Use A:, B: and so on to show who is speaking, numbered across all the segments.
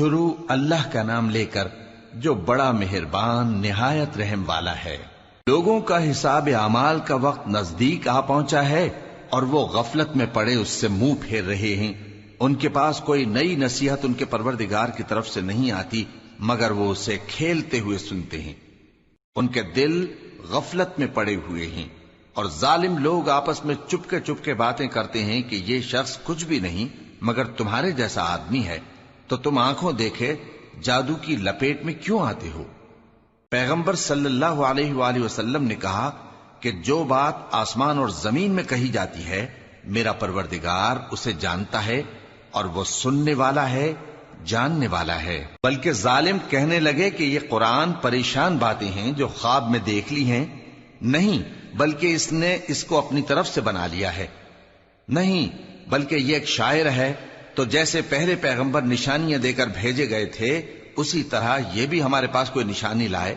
A: شروع اللہ کا نام لے کر جو بڑا مہربان نہایت رحم والا ہے۔ لوگوں کا حساب اعمال کا وقت نزدیک آ پہنچا ہے اور وہ غفلت میں پڑے اس سے منہ پھیر رہے ہیں۔ ان کے پاس کوئی نئی نصیحت ان کے پروردگار کی طرف سے نہیں آتی مگر وہ اسے کھیلتے ہوئے سنتے ہیں۔ ان کے دل غفلت میں پڑے ہوئے ہیں اور ظالم لوگ آپس میں چپکے باتیں کرتے ہیں کہ یہ شخص کچھ بھی نہیں مگر تمہارے جیسا آدمی ہے، تو تم آنکھوں دیکھے جادو کی لپیٹ میں کیوں آتے ہو؟ پیغمبر صلی اللہ علیہ وآلہ وسلم نے کہا کہ جو بات آسمان اور زمین میں کہی جاتی ہے میرا پروردگار اسے جانتا ہے اور وہ سننے والا ہے، جاننے والا ہے۔ بلکہ ظالم کہنے لگے کہ یہ قرآن پریشان باتیں ہیں جو خواب میں دیکھ لی ہیں، نہیں بلکہ اس نے اس کو اپنی طرف سے بنا لیا ہے، نہیں بلکہ یہ ایک شاعر ہے۔ تو جیسے پہلے پیغمبر نشانیاں دے کر بھیجے گئے تھے اسی طرح یہ بھی ہمارے پاس کوئی نشانی لائے۔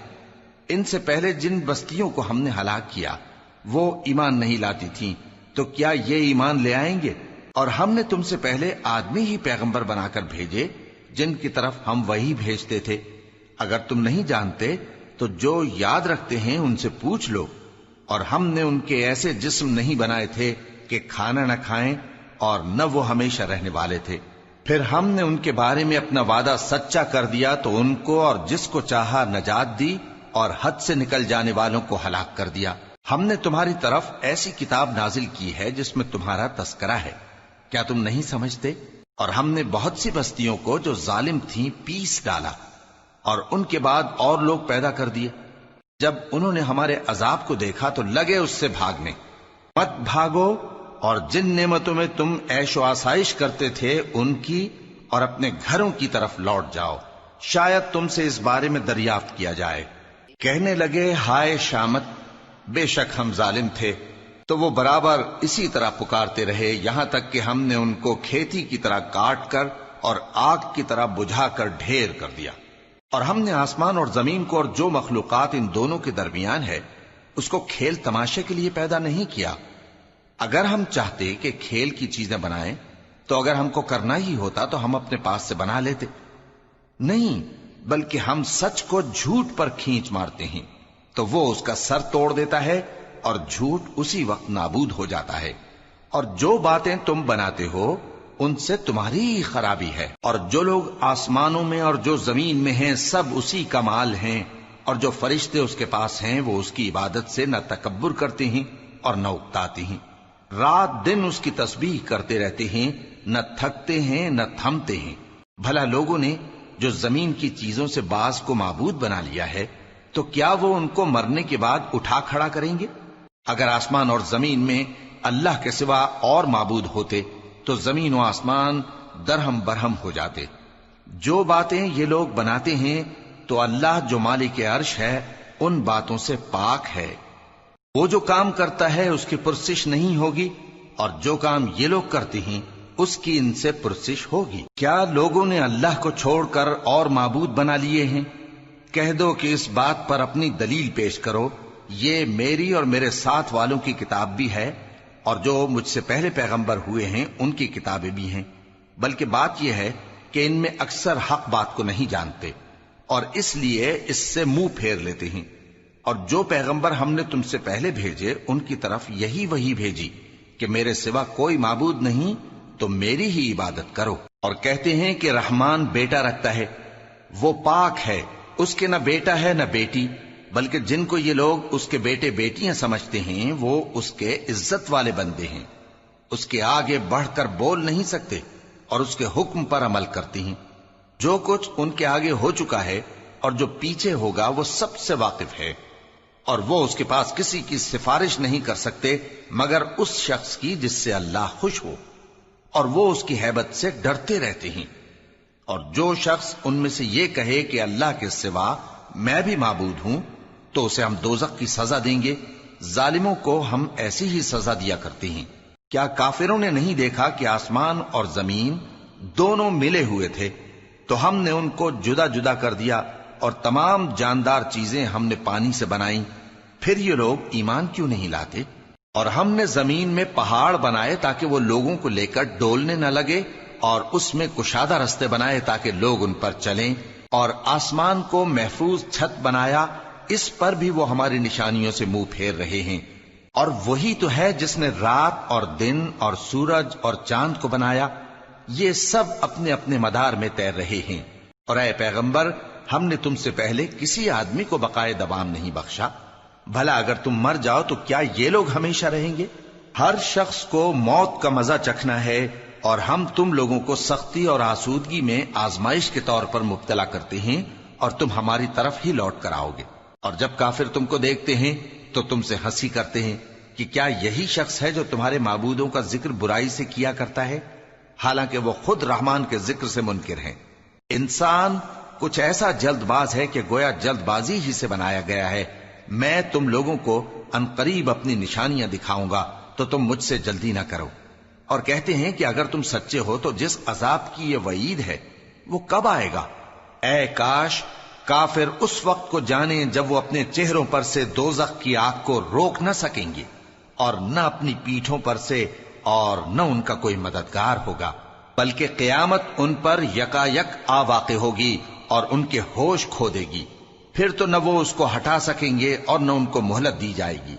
A: ان سے پہلے جن بستیوں کو ہم نے ہلاک کیا وہ ایمان نہیں لاتی تھیں، تو کیا یہ ایمان لے آئیں گے؟ اور ہم نے تم سے پہلے آدمی ہی پیغمبر بنا کر بھیجے جن کی طرف ہم وہی بھیجتے تھے۔ اگر تم نہیں جانتے تو جو یاد رکھتے ہیں ان سے پوچھ لو۔ اور ہم نے ان کے ایسے جسم نہیں بنائے تھے کہ کھانا نہ کھائیں اور نہ وہ ہمیشہ رہنے والے تھے۔ پھر ہم نے ان کے بارے میں اپنا وعدہ سچا کر دیا تو ان کو اور جس کو چاہا نجات دی اور حد سے نکل جانے والوں کو ہلاک کر دیا۔ ہم نے تمہاری طرف ایسی کتاب نازل کی ہے جس میں تمہارا تذکرہ ہے، کیا تم نہیں سمجھتے؟ اور ہم نے بہت سی بستیوں کو جو ظالم تھیں پیس ڈالا اور ان کے بعد اور لوگ پیدا کر دیے۔ جب انہوں نے ہمارے عذاب کو دیکھا تو لگے اس سے بھاگنے۔ مت بھاگو اور جن نعمتوں میں تم عیش و آسائش کرتے تھے ان کی اور اپنے گھروں کی طرف لوٹ جاؤ، شاید تم سے اس بارے میں دریافت کیا جائے۔ کہنے لگے ہائے شامت، بے شک ہم ظالم تھے، تو وہ برابر اسی طرح پکارتے رہے یہاں تک کہ ہم نے ان کو کھیتی کی طرح کاٹ کر اور آگ کی طرح بجھا کر ڈھیر کر دیا۔ اور ہم نے آسمان اور زمین کو اور جو مخلوقات ان دونوں کے درمیان ہے اس کو کھیل تماشے کے لیے پیدا نہیں کیا۔ اگر ہم چاہتے کہ کھیل کی چیزیں بنائیں تو اگر ہم کو کرنا ہی ہوتا تو ہم اپنے پاس سے بنا لیتے، نہیں بلکہ ہم سچ کو جھوٹ پر کھینچ مارتے ہیں تو وہ اس کا سر توڑ دیتا ہے اور جھوٹ اسی وقت نابود ہو جاتا ہے۔ اور جو باتیں تم بناتے ہو ان سے تمہاری ہی خرابی ہے۔ اور جو لوگ آسمانوں میں اور جو زمین میں ہیں سب اسی کا مال ہیں، اور جو فرشتے اس کے پاس ہیں وہ اس کی عبادت سے نہ تکبر کرتے ہیں اور نہ اکتاتے ہیں، رات دن اس کی تسبیح کرتے رہتے ہیں، نہ تھکتے ہیں نہ تھمتے ہیں۔ بھلا لوگوں نے جو زمین کی چیزوں سے بعض کو معبود بنا لیا ہے تو کیا وہ ان کو مرنے کے بعد اٹھا کھڑا کریں گے؟ اگر آسمان اور زمین میں اللہ کے سوا اور معبود ہوتے تو زمین و آسمان درہم برہم ہو جاتے۔ جو باتیں یہ لوگ بناتے ہیں تو اللہ جو مالک عرش ہے ان باتوں سے پاک ہے۔ وہ جو کام کرتا ہے اس کی پرسش نہیں ہوگی، اور جو کام یہ لوگ کرتے ہیں اس کی ان سے پرسش ہوگی۔ کیا لوگوں نے اللہ کو چھوڑ کر اور معبود بنا لیے ہیں؟ کہہ دو کہ اس بات پر اپنی دلیل پیش کرو، یہ میری اور میرے ساتھ والوں کی کتاب بھی ہے اور جو مجھ سے پہلے پیغمبر ہوئے ہیں ان کی کتابیں بھی ہیں، بلکہ بات یہ ہے کہ ان میں اکثر حق بات کو نہیں جانتے اور اس لیے اس سے منہ پھیر لیتے ہیں۔ اور جو پیغمبر ہم نے تم سے پہلے بھیجے ان کی طرف یہی وحی بھیجی کہ میرے سوا کوئی معبود نہیں تو میری ہی عبادت کرو۔ اور کہتے ہیں کہ رحمان بیٹا رکھتا ہے، وہ پاک ہے، اس کے نہ بیٹا ہے نہ بیٹی، بلکہ جن کو یہ لوگ اس کے بیٹے بیٹیاں سمجھتے ہیں وہ اس کے عزت والے بندے ہیں، اس کے آگے بڑھ کر بول نہیں سکتے اور اس کے حکم پر عمل کرتے ہیں۔ جو کچھ ان کے آگے ہو چکا ہے اور جو پیچھے ہوگا وہ سب سے واقف ہے، اور وہ اس کے پاس کسی کی سفارش نہیں کر سکتے مگر اس شخص کی جس سے اللہ خوش ہو، اور وہ اس کی ہیبت سے ڈرتے رہتے ہیں۔ اور جو شخص ان میں سے یہ کہے کہ اللہ کے سوا میں بھی معبود ہوں تو اسے ہم دوزخ کی سزا دیں گے، ظالموں کو ہم ایسی ہی سزا دیا کرتے ہیں۔ کیا کافروں نے نہیں دیکھا کہ آسمان اور زمین دونوں ملے ہوئے تھے تو ہم نے ان کو جدا جدا کر دیا اور تمام جاندار چیزیں ہم نے پانی سے بنائیں، پھر یہ لوگ ایمان کیوں نہیں لاتے؟ اور ہم نے زمین میں پہاڑ بنائے تاکہ وہ لوگوں کو لے کر ڈولنے نہ لگے اور اس میں کشادہ رستے بنائے تاکہ لوگ ان پر چلیں، اور آسمان کو محفوظ چھت بنایا، اس پر بھی وہ ہماری نشانیوں سے منہ پھیر رہے ہیں۔ اور وہی تو ہے جس نے رات اور دن اور سورج اور چاند کو بنایا، یہ سب اپنے اپنے مدار میں تیر رہے ہیں۔ اور اے پیغمبر، ہم نے تم سے پہلے کسی آدمی کو بقائے دوام نہیں بخشا، بھلا اگر تم مر جاؤ تو کیا یہ لوگ ہمیشہ رہیں گے؟ ہر شخص کو موت کا مزہ چکھنا ہے، اور ہم تم لوگوں کو سختی اور آسودگی میں آزمائش کے طور پر مبتلا کرتے ہیں، اور تم ہماری طرف ہی لوٹ کر آؤ گے۔ اور جب کافر تم کو دیکھتے ہیں تو تم سے ہنسی کرتے ہیں کہ کیا یہی شخص ہے جو تمہارے معبودوں کا ذکر برائی سے کیا کرتا ہے، حالانکہ وہ خود رحمان کے ذکر سے منکر ہیں۔ انسان کچھ ایسا جلد باز ہے کہ گویا جلد بازی ہی سے بنایا گیا ہے۔ میں تم لوگوں کو عنقریب اپنی نشانیاں دکھاؤں گا تو تم مجھ سے جلدی نہ کرو۔ اور کہتے ہیں کہ اگر تم سچے ہو تو جس عذاب کی یہ وعید ہے وہ کب آئے گا؟ اے کاش کافر اس وقت کو جانیں جب وہ اپنے چہروں پر سے دوزخ کی آگ کو روک نہ سکیں گے، اور نہ اپنی پیٹھوں پر سے، اور نہ ان کا کوئی مددگار ہوگا، بلکہ قیامت ان پر یکا یک آ واقع ہوگی اور ان کے ہوش کھو دے گی، پھر تو نہ وہ اس کو ہٹا سکیں گے اور نہ ان کو مہلت دی جائے گی۔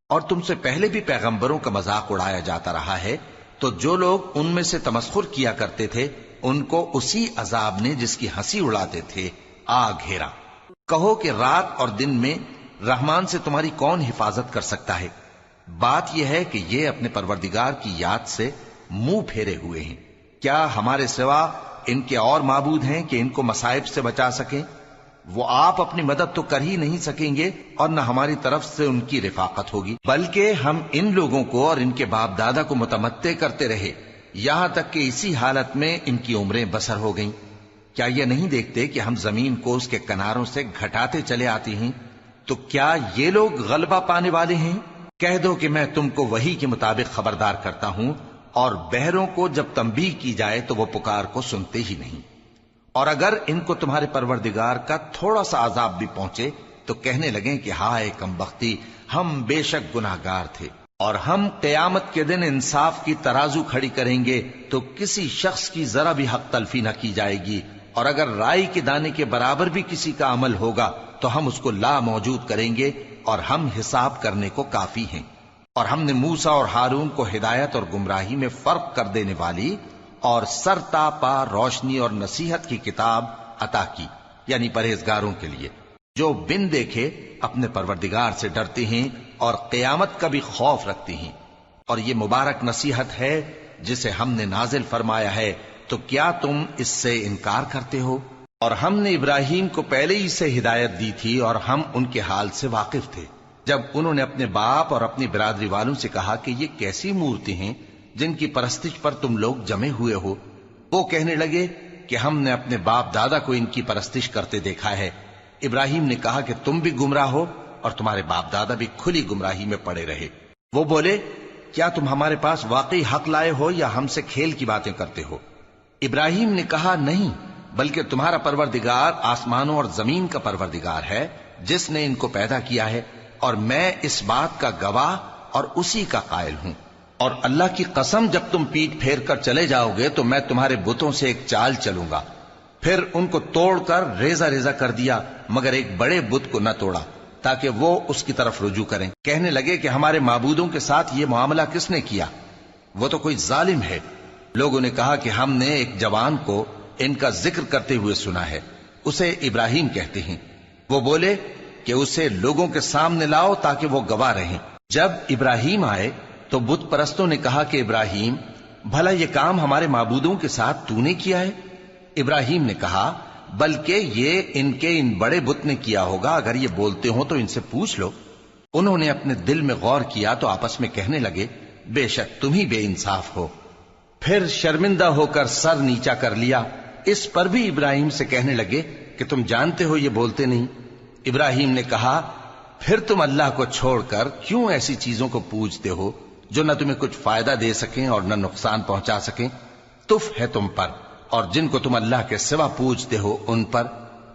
A: اور تم سے پہلے بھی پیغمبروں کا مذاق اڑایا جاتا رہا ہے، تو جو لوگ ان میں سے تمسخر کیا کرتے تھے ان کو اسی عذاب نے جس کی ہنسی اڑاتے تھے آ گھیرا۔ کہو کہ رات اور دن میں رحمان سے تمہاری کون حفاظت کر سکتا ہے؟ بات یہ ہے کہ یہ اپنے پروردگار کی یاد سے منہ پھیرے ہوئے ہیں۔ کیا ہمارے سوا ان کے اور معبود ہیں کہ ان کو مصائب سے بچا سکیں؟ وہ آپ اپنی مدد تو کر ہی نہیں سکیں گے، اور نہ ہماری طرف سے ان کی رفاقت ہوگی، بلکہ ہم ان لوگوں کو اور ان کے باپ دادا کو متمتع کرتے رہے، یہاں تک کہ اسی حالت میں ان کی عمریں بسر ہو گئیں۔ کیا یہ نہیں دیکھتے کہ ہم زمین کو اس کے کناروں سے گھٹاتے چلے آتے ہیں؟ تو کیا یہ لوگ غلبہ پانے والے ہیں؟ کہہ دو کہ میں تم کو وحی کے مطابق خبردار کرتا ہوں، اور بہروں کو جب تنبیہ کی جائے تو وہ پکار کو سنتے ہی نہیں۔ اور اگر ان کو تمہارے پروردگار کا تھوڑا سا عذاب بھی پہنچے تو کہنے لگیں کہ ہائے کم بختی، ہم بے شک گناہگار تھے۔ اور ہم قیامت کے دن انصاف کی ترازو کھڑی کریں گے تو کسی شخص کی ذرا بھی حق تلفی نہ کی جائے گی، اور اگر رائی کے دانے کے برابر بھی کسی کا عمل ہوگا تو ہم اس کو لا موجود کریں گے، اور ہم حساب کرنے کو کافی ہیں۔ اور ہم نے موسیٰ اور ہارون کو ہدایت اور گمراہی میں فرق کر دینے والی اور سر تا پا روشنی اور نصیحت کی کتاب عطا کی، یعنی پرہیزگاروں کے لیے جو بن دیکھے اپنے پروردگار سے ڈرتے ہیں اور قیامت کا بھی خوف رکھتے ہیں۔ اور یہ مبارک نصیحت ہے جسے ہم نے نازل فرمایا ہے، تو کیا تم اس سے انکار کرتے ہو؟ اور ہم نے ابراہیم کو پہلے ہی سے ہدایت دی تھی، اور ہم ان کے حال سے واقف تھے جب انہوں نے اپنے باپ اور اپنی برادری والوں سے کہا کہ یہ کیسی مورتی ہیں جن کی پرستش پر تم لوگ جمے ہوئے ہو؟ وہ کہنے لگے کہ ہم نے اپنے باپ دادا کو ان کی پرستش کرتے دیکھا ہے۔ ابراہیم نے کہا کہ تم بھی گمراہ ہو اور تمہارے باپ دادا بھی کھلی گمراہی میں پڑے رہے۔ وہ بولے کیا تم ہمارے پاس واقعی حق لائے ہو یا ہم سے کھیل کی باتیں کرتے ہو؟ ابراہیم نے کہا نہیں، بلکہ تمہارا پروردگار آسمانوں اور زمین کا پروردگار ہے جس نے ان کو پیدا کیا ہے، اور میں اس بات کا گواہ اور اسی کا قائل ہوں۔ اور اللہ کی قسم جب تم پیٹ پھیر کر چلے جاؤ گے تو میں تمہارے بتوں سے ایک چال چلوں گا۔ پھر ان کو توڑ کر ریزہ ریزہ کر دیا، مگر ایک بڑے بت کو نہ توڑا تاکہ وہ اس کی طرف رجوع کریں۔ کہنے لگے کہ ہمارے معبودوں کے ساتھ یہ معاملہ کس نے کیا؟ وہ تو کوئی ظالم ہے۔ لوگوں نے کہا کہ ہم نے ایک جوان کو ان کا ذکر کرتے ہوئے سنا ہے، اسے ابراہیم کہتے ہیں۔ وہ بولے کہ اسے لوگوں کے سامنے لاؤ تاکہ وہ گواہ رہیں۔ جب ابراہیم آئے تو بت پرستوں نے کہا کہ ابراہیم، بھلا یہ کام ہمارے معبودوں کے ساتھ تو نے کیا ہے؟ ابراہیم نے کہا بلکہ یہ ان کے ان بڑے بت نے کیا ہوگا، اگر یہ بولتے ہوں تو ان سے پوچھ لو۔ انہوں نے اپنے دل میں غور کیا تو آپس میں کہنے لگے بے شک تم ہی بے انصاف ہو۔ پھر شرمندہ ہو کر سر نیچا کر لیا۔ اس پر بھی ابراہیم سے کہنے لگے کہ تم جانتے ہو یہ بولتے نہیں۔ ابراہیم نے کہا پھر تم اللہ کو چھوڑ کر کیوں ایسی چیزوں کو پوجتے ہو جو نہ تمہیں کچھ فائدہ دے سکیں اور نہ نقصان پہنچا سکیں؟ تف ہے تم پر اور جن کو تم اللہ کے سوا پوجتے ہو ان پر،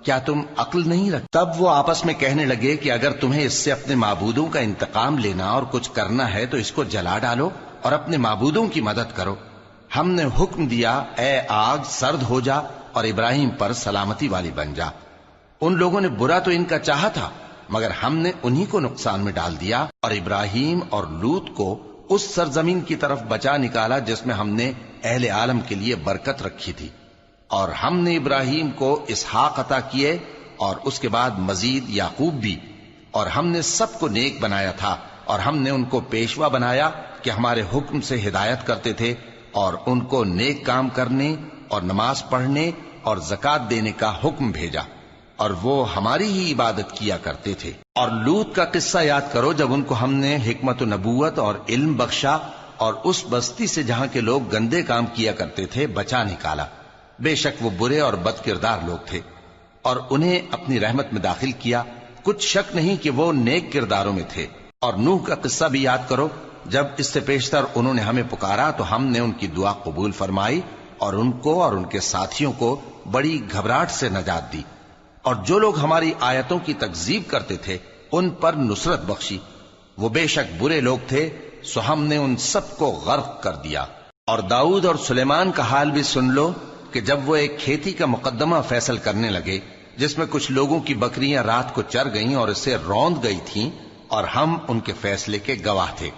A: کیا تم عقل نہیں رکھتے؟ تب وہ آپس میں کہنے لگے کہ اگر تمہیں اس سے اپنے معبودوں کا انتقام لینا اور کچھ کرنا ہے تو اس کو جلا ڈالو اور اپنے معبودوں کی مدد کرو۔ ہم نے حکم دیا اے آگ سرد ہو جا اور ابراہیم پر سلامتی والی بن جا۔ ان لوگوں نے برا تو ان کا چاہا تھا، مگر ہم نے انہی کو نقصان میں ڈال دیا اور ابراہیم اور لوط کو اس سرزمین کی طرف بچا نکالا جس میں ہم نے اہل عالم کے لیے برکت رکھی تھی۔ اور ہم نے ابراہیم کو اسحاق عطا کیے اور اس کے بعد مزید یعقوب بھی، اور ہم نے سب کو نیک بنایا تھا، اور ہم نے ان کو پیشوا بنایا کہ ہمارے حکم سے ہدایت کرتے تھے، اور ان کو نیک کام کرنے اور نماز پڑھنے اور زکوٰۃ دینے کا حکم بھیجا، اور وہ ہماری ہی عبادت کیا کرتے تھے۔ اور لوط کا قصہ یاد کرو جب ان کو ہم نے حکمت و نبوت اور علم بخشا اور اس بستی سے جہاں کے لوگ گندے کام کیا کرتے تھے بچا نکالا۔ بے شک وہ برے اور بد کردار لوگ تھے، اور انہیں اپنی رحمت میں داخل کیا، کچھ شک نہیں کہ وہ نیک کرداروں میں تھے۔ اور نوح کا قصہ بھی یاد کرو جب اس سے پیشتر انہوں نے ہمیں پکارا تو ہم نے ان کی دعا قبول فرمائی اور ان کو اور ان کے ساتھیوں کو بڑی گھبراہٹ سے نجات دی، اور جو لوگ ہماری آیتوں کی تکذیب کرتے تھے ان پر نصرت بخشی۔ وہ بے شک برے لوگ تھے، سو ہم نے ان سب کو غرق کر دیا۔ اور داؤد اور سلیمان کا حال بھی سن لو کہ جب وہ ایک کھیتی کا مقدمہ فیصل کرنے لگے جس میں کچھ لوگوں کی بکریاں رات کو چر گئیں اور اسے روند گئی تھیں، اور ہم ان کے فیصلے کے گواہ تھے،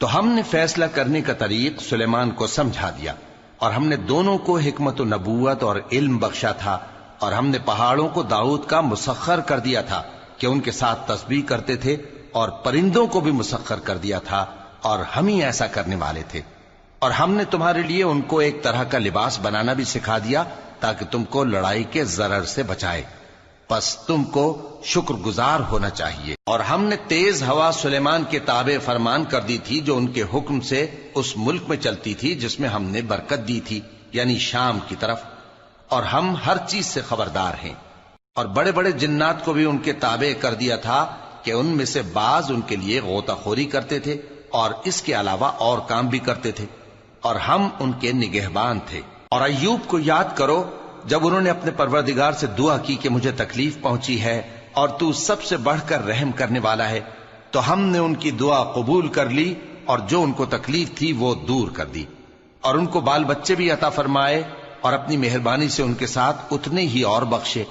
A: تو ہم نے فیصلہ کرنے کا طریق سلیمان کو سمجھا دیا، اور ہم نے دونوں کو حکمت و نبوت اور علم بخشا تھا، اور ہم نے پہاڑوں کو داؤد کا مسخر کر دیا تھا کہ ان کے ساتھ تسبیح کرتے تھے، اور پرندوں کو بھی مسخر کر دیا تھا، اور ہم ہی ایسا کرنے والے تھے۔ اور ہم نے تمہارے لیے ان کو ایک طرح کا لباس بنانا بھی سکھا دیا تاکہ تم کو لڑائی کے ضرر سے بچائے، پس تم کو شکر گزار ہونا چاہیے۔ اور ہم نے تیز ہوا سلیمان کے تابع فرمان کر دی تھی جو ان کے حکم سے اس ملک میں چلتی تھی جس میں ہم نے برکت دی تھی، یعنی شام کی طرف، اور ہم ہر چیز سے خبردار ہیں۔ اور بڑے بڑے جنات کو بھی ان کے تابع کر دیا تھا کہ ان میں سے بعض ان کے لیے غوطہ خوری کرتے تھے اور اس کے علاوہ اور کام بھی کرتے تھے، اور ہم ان کے نگہبان تھے۔ اور ایوب کو یاد کرو جب انہوں نے اپنے پروردگار سے دعا کی کہ مجھے تکلیف پہنچی ہے اور تو سب سے بڑھ کر رحم کرنے والا ہے، تو ہم نے ان کی دعا قبول کر لی اور جو ان کو تکلیف تھی وہ دور کر دی، اور ان کو بال بچے بھی عطا فرمائے، اور اپنی مہربانی سے ان کے ساتھ اتنے ہی اور بخشے۔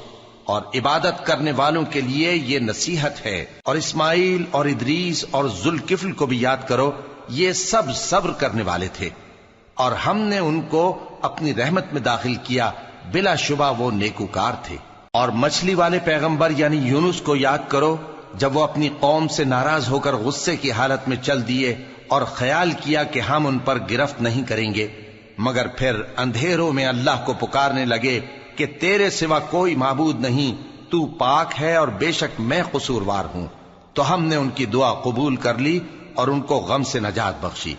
A: اور عبادت کرنے والوں کے لیے یہ نصیحت ہے۔ اور اسماعیل اور ادریس اور ذوالکفل کو بھی یاد کرو، یہ سب صبر کرنے والے تھے، اور ہم نے ان کو اپنی رحمت میں داخل کیا، بلا شبہ وہ نیکوکار تھے۔ اور مچھلی والے پیغمبر یعنی یونس کو یاد کرو جب وہ اپنی قوم سے ناراض ہو کر غصے کی حالت میں چل دیے اور خیال کیا کہ ہم ان پر گرفت نہیں کریں گے، مگر پھر اندھیروں میں اللہ کو پکارنے لگے کہ تیرے سوا کوئی معبود نہیں، تو پاک ہے اور بے شک میں قصوروار ہوں، تو ہم نے ان کی دعا قبول کر لی اور ان کو غم سے نجات بخشی،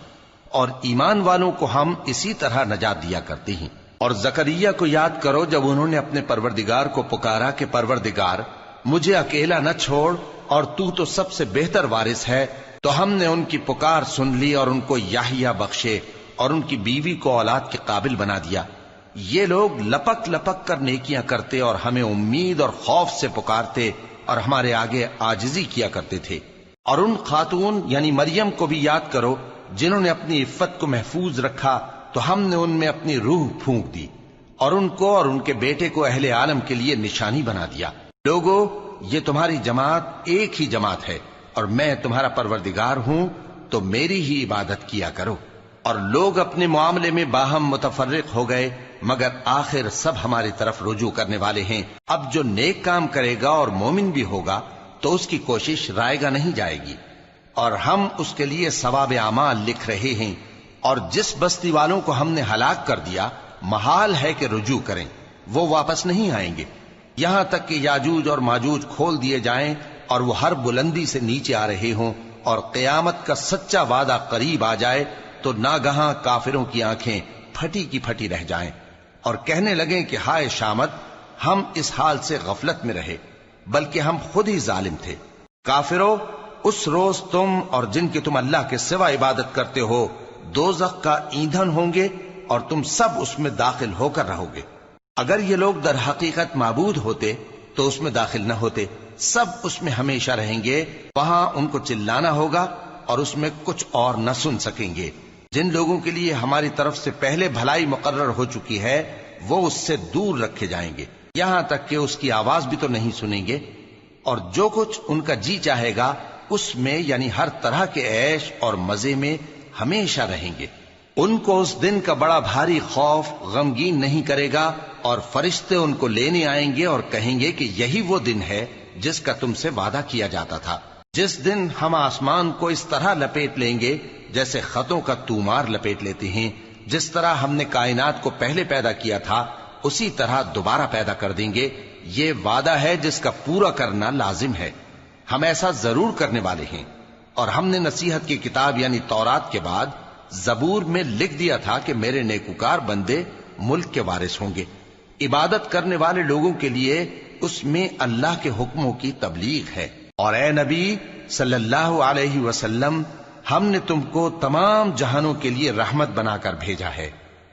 A: اور ایمان والوں کو ہم اسی طرح نجات دیا کرتے ہیں۔ اور زکریا کو یاد کرو جب انہوں نے اپنے پروردگار کو پکارا کہ پروردگار مجھے اکیلا نہ چھوڑ اور تو سب سے بہتر وارث ہے، تو ہم نے ان کی پکار سن لی اور ان کو یحییٰ بخشے اور ان کی بیوی کو اولاد کے قابل بنا دیا۔ یہ لوگ لپک لپک کر نیکیاں کرتے اور ہمیں امید اور خوف سے پکارتے اور ہمارے آگے عاجزی کیا کرتے تھے۔ اور ان خاتون یعنی مریم کو بھی یاد کرو جنہوں نے اپنی عفت کو محفوظ رکھا، تو ہم نے ان میں اپنی روح پھونک دی اور ان کو اور ان کے بیٹے کو اہل عالم کے لیے نشانی بنا دیا۔ لوگو، یہ تمہاری جماعت ایک ہی جماعت ہے اور میں تمہارا پروردگار ہوں، تو میری ہی عبادت کیا کرو۔ اور لوگ اپنے معاملے میں باہم متفرق ہو گئے، مگر آخر سب ہماری طرف رجوع کرنے والے ہیں۔ اب جو نیک کام کرے گا اور مومن بھی ہوگا تو اس کی کوشش رائے گا نہیں جائے گی، اور ہم اس کے لیے ثواب اعمال لکھ رہے ہیں۔ اور جس بستی والوں کو ہم نے ہلاک کر دیا محال ہے کہ رجوع کریں، وہ واپس نہیں آئیں گے، یہاں تک کہ یاجوج اور ماجوج کھول دیے جائیں اور وہ ہر بلندی سے نیچے آ رہے ہوں، اور قیامت کا سچا وعدہ قریب آ جائے تو ناگہاں کافروں کی آنکھیں پھٹی کی پھٹی رہ جائیں اور کہنے لگیں کہ ہائے شامت، ہم اس حال سے غفلت میں رہے، بلکہ ہم خود ہی ظالم تھے۔ کافرو، اس روز تم اور جن کی تم اللہ کے سوا عبادت کرتے ہو دوزخ کا ایندھن ہوں گے اور تم سب اس میں داخل ہو کر رہو گے۔ اگر یہ لوگ در حقیقت معبود ہوتے تو اس میں داخل نہ ہوتے، سب اس میں ہمیشہ رہیں گے، وہاں ان کو چلانا ہوگا اور اس میں کچھ اور نہ سن سکیں گے۔ جن لوگوں کے لیے ہماری طرف سے پہلے بھلائی مقرر ہو چکی ہے وہ اس سے دور رکھے جائیں گے، یہاں تک کہ اس کی آواز بھی تو نہیں سنیں گے، اور جو کچھ ان کا جی چاہے گا اس میں یعنی ہر طرح کے عیش اور مزے میں ہمیشہ رہیں گے۔ ان کو اس دن کا بڑا بھاری خوف غمگین نہیں کرے گا، اور فرشتے ان کو لینے آئیں گے اور کہیں گے کہ یہی وہ دن ہے جس کا تم سے وعدہ کیا جاتا تھا، جس دن ہم آسمان کو اس طرح لپیٹ لیں گے جیسے خطوں کا تومار لپیٹ لیتے ہیں، جس طرح ہم نے کائنات کو پہلے پیدا کیا تھا اسی طرح دوبارہ پیدا کر دیں گے۔ یہ وعدہ ہے جس کا پورا کرنا لازم ہے، ہم ایسا ضرور کرنے والے ہیں۔ اور ہم نے نصیحت کی کتاب یعنی تورات کے بعد زبور میں لکھ دیا تھا کہ میرے نیکوکار بندے ملک کے وارث ہوں گے، عبادت کرنے والے لوگوں کے لیے اس میں اللہ کے حکموں کی تبلیغ ہے۔ اور اے نبی صلی اللہ علیہ وسلم، ہم نے تم کو تمام جہانوں کے لیے رحمت بنا کر بھیجا ہے۔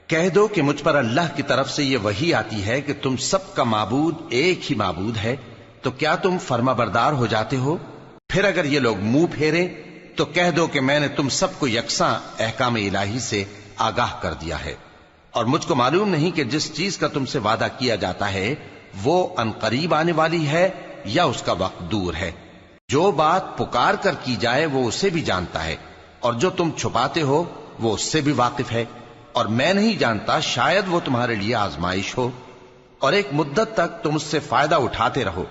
A: کہہ دو کہ مجھ پر اللہ کی طرف سے یہ وحی آتی ہے کہ تم سب کا معبود ایک ہی معبود ہے، تو کیا تم فرما بردار ہو جاتے ہو؟ پھر اگر یہ لوگ منہ پھیریں تو کہہ دو کہ میں نے تم سب کو یکساں احکام الہی سے آگاہ کر دیا ہے، اور مجھ کو معلوم نہیں کہ جس چیز کا تم سے وعدہ کیا جاتا ہے وہ عنقریب آنے والی ہے یا اس کا وقت دور ہے۔ جو بات پکار کر کی جائے وہ اسے بھی جانتا ہے، اور جو تم چھپاتے ہو وہ اس سے بھی واقف ہے، اور میں نہیں جانتا شاید وہ تمہارے لیے آزمائش ہو، اور ایک مدت تک تم اس سے فائدہ اٹھاتے رہو۔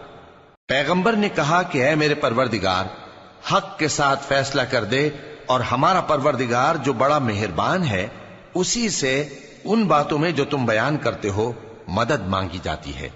A: پیغمبر نے کہا کہ اے میرے پروردگار، حق کے ساتھ فیصلہ کر دے، اور ہمارا پروردگار جو بڑا مہربان ہے اسی سے ان باتوں میں جو تم بیان کرتے ہو مدد مانگی جاتی ہے۔